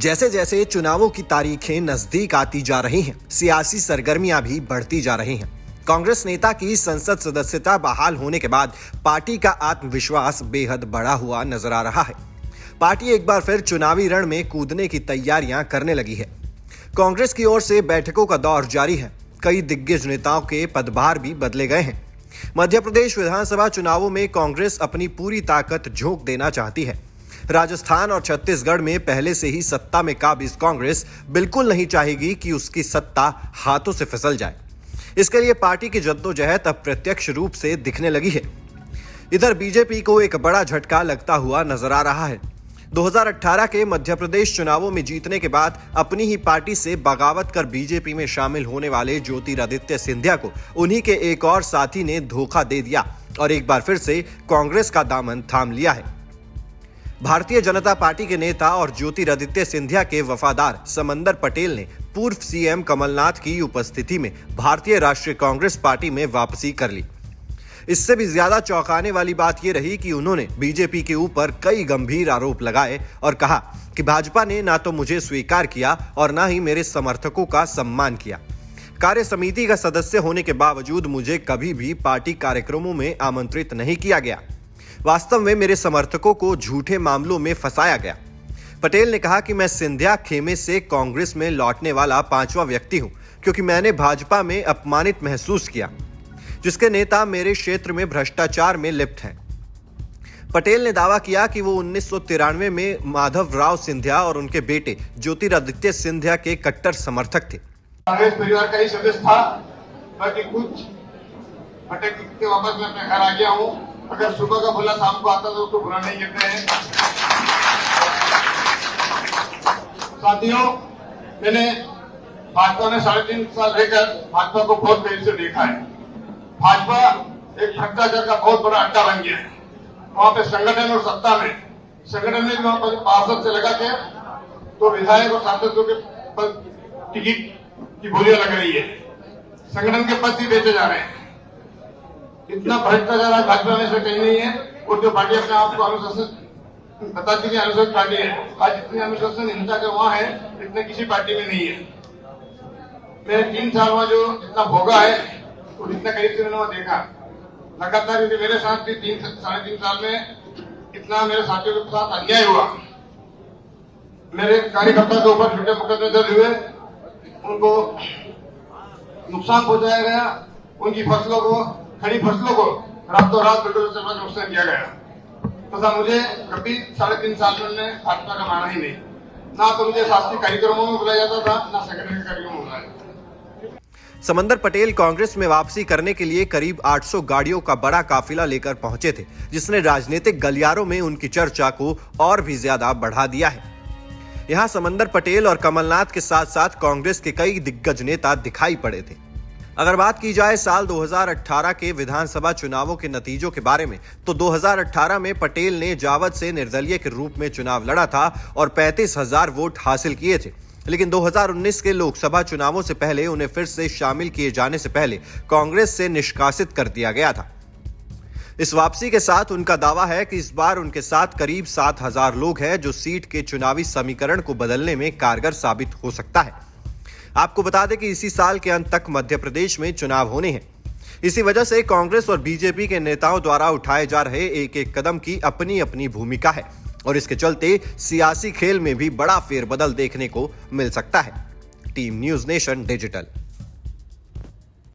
जैसे जैसे चुनावों की तारीखें नजदीक आती जा रही हैं, सियासी सरगर्मियां भी बढ़ती जा रही हैं। कांग्रेस नेता की संसद सदस्यता बहाल होने के बाद पार्टी का आत्मविश्वास बेहद बढ़ा हुआ नजर आ रहा है। पार्टी एक बार फिर चुनावी रण में कूदने की तैयारियां करने लगी है। कांग्रेस की ओर से बैठकों का दौर जारी है। कई दिग्गज नेताओं के पदभार भी बदले गए हैं। मध्य प्रदेश विधानसभा चुनावों में कांग्रेस अपनी पूरी ताकत झोंक देना चाहती है। राजस्थान और छत्तीसगढ़ में पहले से ही सत्ता में काबिज कांग्रेस बिल्कुल नहीं चाहेगी कि उसकी सत्ता हाथों से फिसल जाए। इसके लिए पार्टी की जद्दोजहद अब प्रत्यक्ष रूप से दिखने लगी है। इधर बीजेपी को एक बड़ा झटका लगता हुआ नजर आ रहा है। 2018 के मध्य प्रदेश चुनावों में जीतने के बाद अपनी ही पार्टी से बगावत कर बीजेपी में शामिल होने वाले ज्योतिरादित्य सिंधिया को उन्हीं के एक और साथी ने धोखा दे दिया और एक बार फिर से कांग्रेस का दामन थाम लिया है। भारतीय जनता पार्टी के नेता और ज्योतिरादित्य सिंधिया के वफादार समंदर पटेल ने पूर्व सीएम कमलनाथ की उपस्थिति में भारतीय राष्ट्रीय कांग्रेस पार्टी में वापसी कर ली। इससे भी ज्यादा चौंकाने वाली बात यह रही कि उन्होंने बीजेपी के ऊपर कई गंभीर आरोप लगाए और कहा कि भाजपा ने ना तो मुझे स्वीकार किया और ना ही मेरे समर्थकों का सम्मान किया। कार्य समिति का सदस्य होने के बावजूद मुझे कभी भी पार्टी कार्यक्रमों में आमंत्रित नहीं किया गया। वास्तव में मेरे समर्थकों को झूठे मामलों में फंसाया गया। पटेल ने कहा कि मैं सिंधिया खेमे से कांग्रेस में लौटने वाला 5वां व्यक्ति हूं, क्योंकि मैंने भाजपा में अपमानित महसूस किया, जिसके नेता मेरे क्षेत्र में भ्रष्टाचार में लिप्त हैं। पटेल ने दावा किया कि वो 1993 में माधव राव सिंधिया और उनके बेटे ज्योतिरादित्य सिंधिया के कट्टर समर्थक थे। कांग्रेस परिवार का ही सदस्य था, बाकी कुछ भटक के वापस मैं अपने घर आ गया हूँ। अगर सुबह का भला शाम को आता तो उसको बुरा नहीं कहते हैं। साथियों, मैंने भाजपा में 3.5 साल रहकर भाजपा को बहुत करीब से देखा है। भाजपा एक भ्रष्टाचार का बहुत बड़ा अड्डा बन गया है। वहां पे संगठन और सत्ता में, संगठन में वहां पर पार्षद से लगा के तो विधायक और सांसदों के टिकट की बोलियां लग रही है। संगठन के पद भी बेचे जा रहे हैं। इतना भ्रष्टाचार आज भाजपा में से कहीं नहीं है। और जो पार्टी अपने आप को अनुशासन बताती है, अनुशासन पार्टी है, आज इतनी अनुशासन हिंसा के वहां है, इतने किसी पार्टी में नहीं है। मैंने 3 साल में जो इतना भोगा है और इतना करीब से मैंने वहां देखा लगातार। मेरे साथ भी 3-3.5 साल में इतना मेरे साथियों के साथ अन्याय हुआ। मेरे कार्यकर्ता के ऊपर छोटे मुकदमे दर्ज हुए, उनको नुकसान पहुंचाया गया, उनकी फसलों को, खड़ी फसलों को रातों रात बुलडोजर से नुकसान किया गया। तथा मुझे कभी 3.5 साल में भाजपा का माना ही नहीं। ना तो मुझे शासकीय कार्यक्रमों में बुलाया जाता था, ना संगठन के कार्यक्रमों में बुलाया। समंदर पटेल कांग्रेस में वापसी करने के लिए करीब 800 गाड़ियों का बड़ा काफिला लेकर पहुंचे थे, जिसने राजनीतिक गलियारों में उनकी चर्चा को और भी ज्यादा बढ़ा दिया है। यहां समंदर पटेल और कमलनाथ के साथ साथ कांग्रेस के कई दिग्गज नेता दिखाई पड़े थे। अगर बात की जाए साल 2018 के विधानसभा चुनावों के नतीजों के बारे में, तो 2018 में पटेल ने जावद से निर्दलीय के रूप में चुनाव लड़ा था और 35,000 वोट हासिल किए थे। लेकिन 2019 के लोकसभा चुनावों से पहले उन्हें फिर से शामिल किए जाने से पहले कांग्रेस से निष्कासित कर दिया गया था। इस वापसी के साथ उनका दावा है कि इस बार उनके साथ करीब 7,000 लोग हैं, जो सीट के चुनावी समीकरण को बदलने में कारगर साबित हो सकता है। आपको बता दें कि इसी साल के अंत तक मध्य प्रदेश में चुनाव होने हैं। इसी वजह से कांग्रेस और बीजेपी के नेताओं द्वारा उठाए जा रहे एक एक कदम की अपनी अपनी भूमिका है और इसके चलते सियासी खेल में भी बड़ा फेरबदल देखने को मिल सकता है। Team news nation digital.